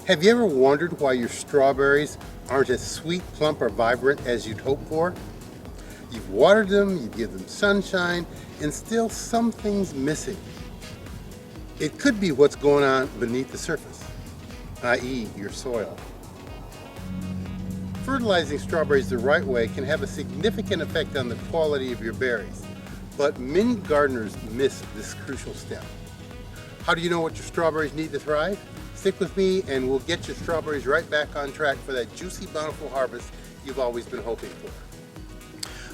Have you ever wondered why your strawberries aren't as sweet, plump, or vibrant as you'd hoped for? You've watered them, you give them sunshine, and still something's missing. It could be what's going on beneath the surface, i.e. your soil. Fertilizing strawberries the right way can have a significant effect on the quality of your berries, but many gardeners miss this crucial step. How do you know what your strawberries need to thrive? Stick with me and we'll get your strawberries right back on track for that juicy, bountiful harvest you've always been hoping for.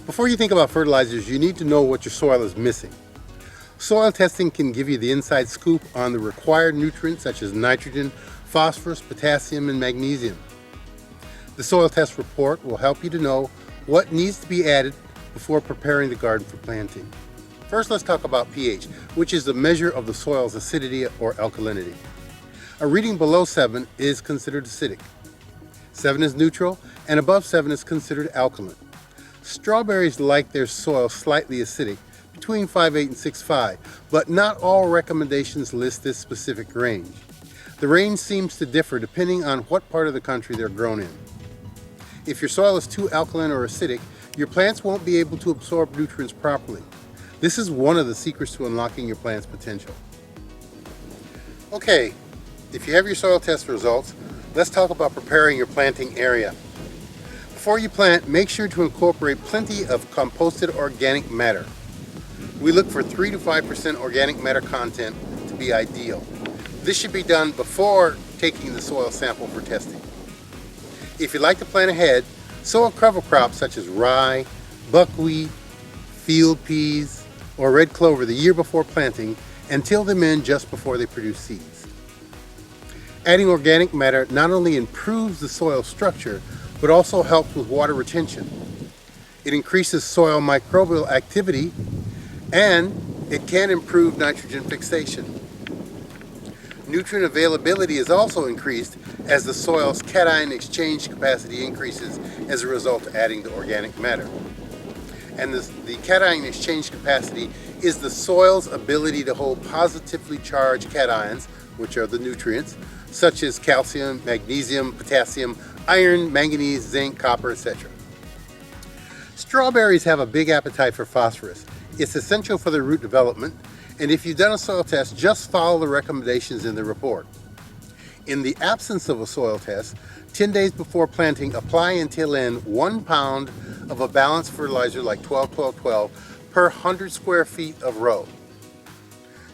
Before you think about fertilizers, you need to know what your soil is missing. Soil testing can give you the inside scoop on the required nutrients such as nitrogen, phosphorus, potassium, and magnesium. The soil test report will help you to know what needs to be added before preparing the garden for planting. First, let's talk about pH, which is the measure of the soil's acidity or alkalinity. A reading below 7 is considered acidic. 7 is neutral, and above 7 is considered alkaline. Strawberries like their soil slightly acidic, between 5.8 and 6.5, but not all recommendations list this specific range. The range seems to differ depending on what part of the country they're grown in. If your soil is too alkaline or acidic, your plants won't be able to absorb nutrients properly. This is one of the secrets to unlocking your plant's potential. Okay, if you have your soil test results, let's talk about preparing your planting area. Before you plant, make sure to incorporate plenty of composted organic matter. We look for 3 to 5% organic matter content to be ideal. This should be done before taking the soil sample for testing. If you'd like to plant ahead, sow a cover crop such as rye, buckwheat, field peas, or red clover the year before planting and till them in just before they produce seeds. Adding organic matter not only improves the soil structure, but also helps with water retention. It increases soil microbial activity, and it can improve nitrogen fixation. Nutrient availability is also increased as the soil's cation exchange capacity increases as a result of adding the organic matter. And the cation exchange capacity is the soil's ability to hold positively charged cations, which are the nutrients, such as calcium, magnesium, potassium, iron, manganese, zinc, copper, etc. Strawberries have a big appetite for phosphorus. It's essential for their root development, and if you've done a soil test, just follow the recommendations in the report. In the absence of a soil test, 10 days before planting, apply and till in 1 pound of a balanced fertilizer like 12-12-12 per 100 square feet of row.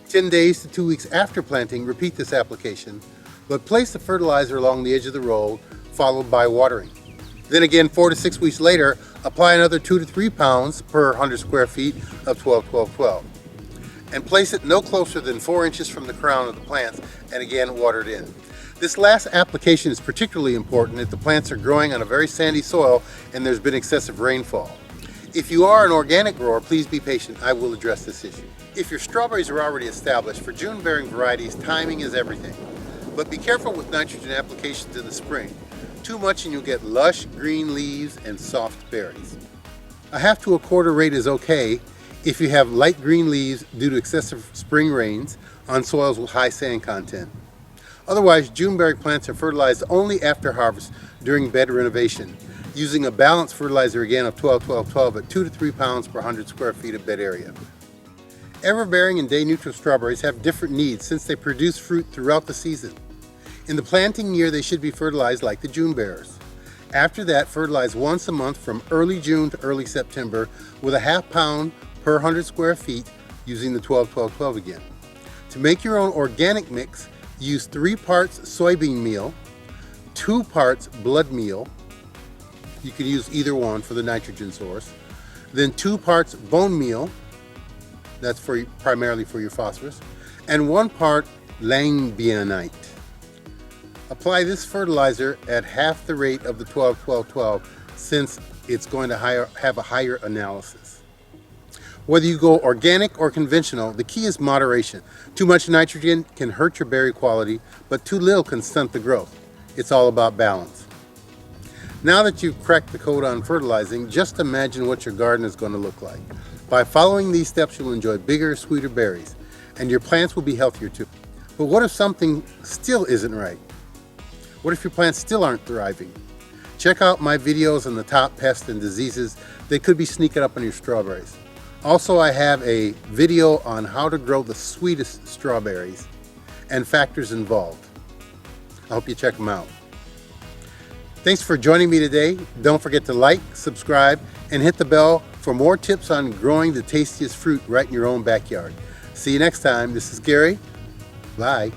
10 days to 2 weeks after planting, repeat this application, but place the fertilizer along the edge of the row, followed by watering. Then again, 4 to 6 weeks later, apply another 2 to 3 pounds per 100 square feet of 12-12-12. And place it no closer than 4 inches from the crown of the plants, and again water it in. This last application is particularly important if the plants are growing on a very sandy soil and there's been excessive rainfall. If you are an organic grower, please be patient. I will address this issue. If your strawberries are already established, for June-bearing varieties, timing is everything. But be careful with nitrogen applications in the spring. Too much and you'll get lush green leaves and soft berries. A half to a quarter rate is okay if you have light green leaves due to excessive spring rains on soils with high sand content. Otherwise, June-bearing plants are fertilized only after harvest during bed renovation, using a balanced fertilizer again of 12-12-12 at 2 to 3 pounds per 100 square feet of bed area. Ever-bearing and day-neutral strawberries have different needs since they produce fruit throughout the season. In the planting year, they should be fertilized like the June bearers. After that, fertilize once a month from early June to early September with a half pound per 100 square feet using the 12-12-12 again. To make your own organic mix, use 3 parts soybean meal, 2 parts blood meal, you can use either one for the nitrogen source, then 2 parts bone meal, that's primarily for your phosphorus, and 1 part langbeinite. Apply this fertilizer at half the rate of the 12-12-12 since it's going to have a higher analysis. Whether you go organic or conventional, the key is moderation. Too much nitrogen can hurt your berry quality, but too little can stunt the growth. It's all about balance. Now that you've cracked the code on fertilizing, just imagine what your garden is going to look like. By following these steps, you'll enjoy bigger, sweeter berries, and your plants will be healthier too. But what if something still isn't right? What if your plants still aren't thriving? Check out my videos on the top pests and diseases that could be sneaking up on your strawberries. Also, I have a video on how to grow the sweetest strawberries and factors involved. I hope you check them out. Thanks for joining me today. Don't forget to like, subscribe, and hit the bell for more tips on growing the tastiest fruit right in your own backyard. See you next time. This is Gary. Bye.